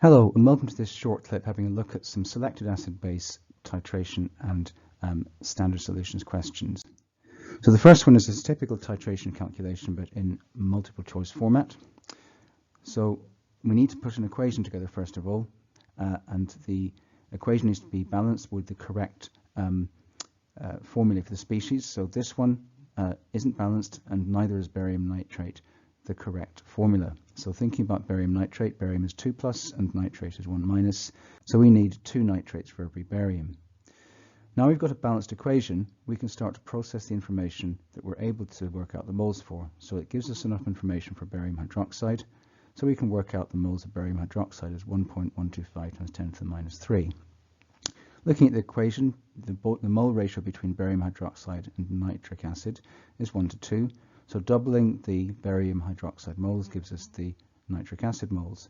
Hello and welcome to this short clip having a look at some selected acid-base titration and standard solutions questions. So the first one is a typical titration calculation but in multiple choice format. So we need to put an equation together first of all, and the equation needs to be balanced with the correct formula for the species. So this one isn't balanced and neither is barium nitrate the correct formula. So thinking about barium nitrate, barium is 2 plus and nitrate is 1 minus. So we need 2 nitrates for every barium. Now we've got a balanced equation, we can start to process the information that we're able to work out the moles for. So it gives us enough information for barium hydroxide. So we can work out the moles of barium hydroxide as 1.125 times 10 to the minus 3. Looking at the equation, the mole ratio between barium hydroxide and nitric acid is 1 to 2. So doubling the barium hydroxide moles gives us the nitric acid moles.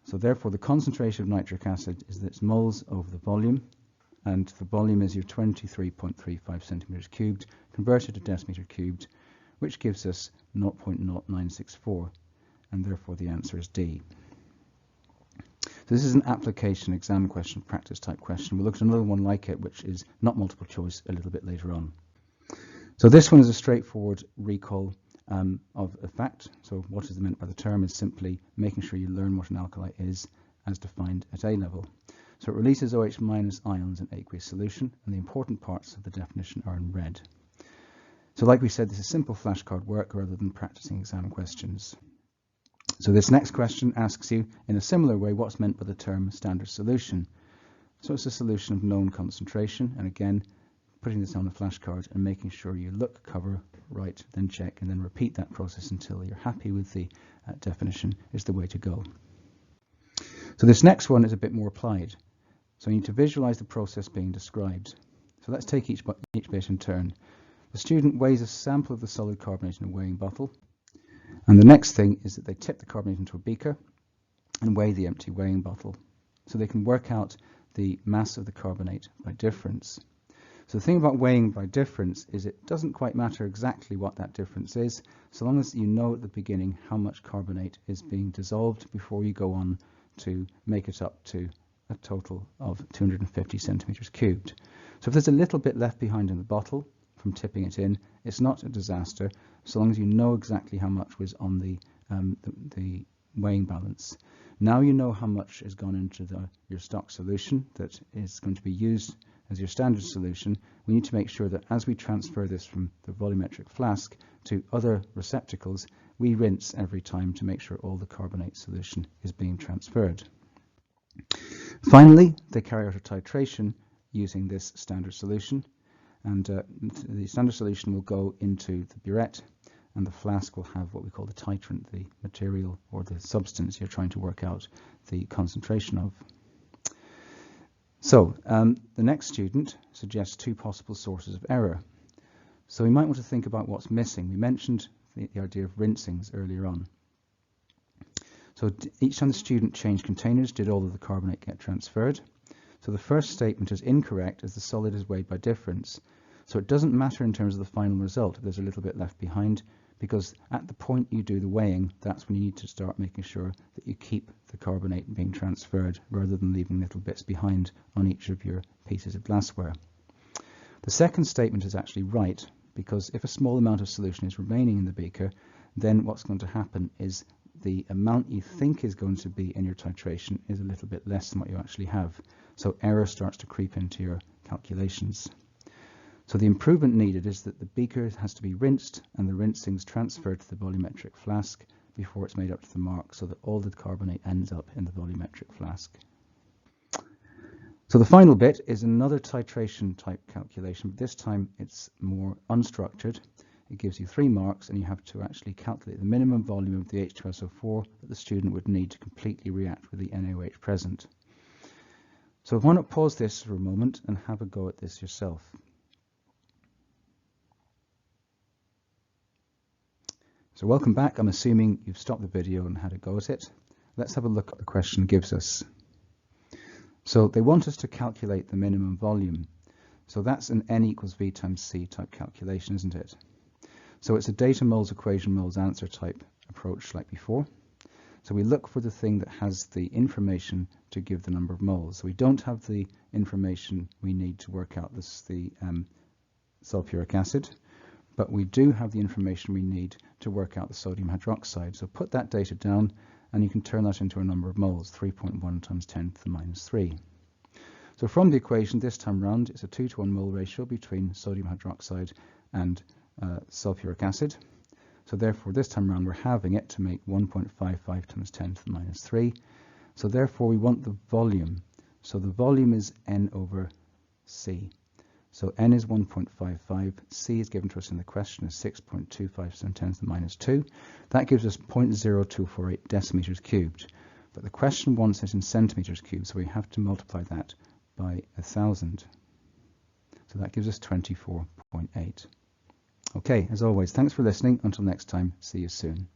So therefore the concentration of nitric acid is its moles over the volume, and the volume is your 23.35 centimeters cubed converted to decimeter cubed, which gives us 0.0964, and therefore the answer is D. So this is an application exam question, practice type question. We'll look at another one like it, which is not multiple choice, a little bit later on. So this one is a straightforward recall of a fact. So what is meant by the term is simply making sure you learn what an alkali is as defined at A level. So it releases OH minus ions in aqueous solution, and the important parts of the definition are in red. So like we said, this is simple flashcard work rather than practicing exam questions. So this next question asks you in a similar way what's meant by the term standard solution. So it's a solution of known concentration, and again putting this on the flashcard and making sure you look, cover, write, then check, and then repeat that process until you're happy with the definition is the way to go. So this next one is a bit more applied. So you need to visualize the process being described. So let's take each bit in turn. The student weighs a sample of the solid carbonate in a weighing bottle, and the next thing is that they tip the carbonate into a beaker and weigh the empty weighing bottle. So they can work out the mass of the carbonate by difference. So the thing about weighing by difference is it doesn't quite matter exactly what that difference is, so long as you know at the beginning how much carbonate is being dissolved before you go on to make it up to a total of 250 centimeters cubed. So if there's a little bit left behind in the bottle from tipping it in, it's not a disaster, so long as you know exactly how much was on the weighing balance. Now you know how much has gone into your stock solution that is going to be used as your standard solution. We need to make sure that as we transfer this from the volumetric flask to other receptacles, we rinse every time to make sure all the carbonate solution is being transferred. Finally, they carry out a titration using this standard solution, and the standard solution will go into the burette, and the flask will have what we call the titrant, the material or the substance you're trying to work out the concentration of. So the next student suggests 2 possible sources of error. So we might want to think about what's missing. We mentioned the idea of rinsings earlier on. So each time the student changed containers, did all of the carbonate get transferred? So the first statement is incorrect as the solid is weighed by difference. So it doesn't matter in terms of the final result if there's a little bit left behind, because at the point you do the weighing, that's when you need to start making sure that you keep the carbonate being transferred rather than leaving little bits behind on each of your pieces of glassware. The second statement is actually right, because if a small amount of solution is remaining in the beaker, then what's going to happen is the amount you think is going to be in your titration is a little bit less than what you actually have. So error starts to creep into your calculations. So the improvement needed is that the beaker has to be rinsed and the rinsings transferred to the volumetric flask before it's made up to the mark, so that all the carbonate ends up in the volumetric flask. So the final bit is another titration type calculation, but this time it's more unstructured. It gives you 3 marks and you have to actually calculate the minimum volume of the H2SO4 that the student would need to completely react with the NaOH present. So why not pause this for a moment and have a go at this yourself. So welcome back. I'm assuming you've stopped the video and had a go at it. Let's have a look at what the question gives us. So they want us to calculate the minimum volume. So that's an N equals V times C type calculation, isn't it? So it's a data moles equation moles answer type approach like before. So we look for the thing that has the information to give the number of moles. So we don't have the information we need to work out the sulfuric acid, but we do have the information we need to work out the sodium hydroxide. So put that data down and you can turn that into a number of moles, 3.1 times 10 to the minus 3. So from the equation this time round, it's a 2-to-1 mole ratio between sodium hydroxide and sulfuric acid. So therefore this time round we're halving it to make 1.55 times 10 to the minus 3. So therefore we want the volume. So the volume is N over C. So N is 1.55, C is given to us in the question as 6.25 times 10 to the minus 2. That gives us 0.0248 decimeters cubed. But the question wants it in centimeters cubed, so we have to multiply that by 1,000. So that gives us 24.8. Okay, as always, thanks for listening. Until next time, see you soon.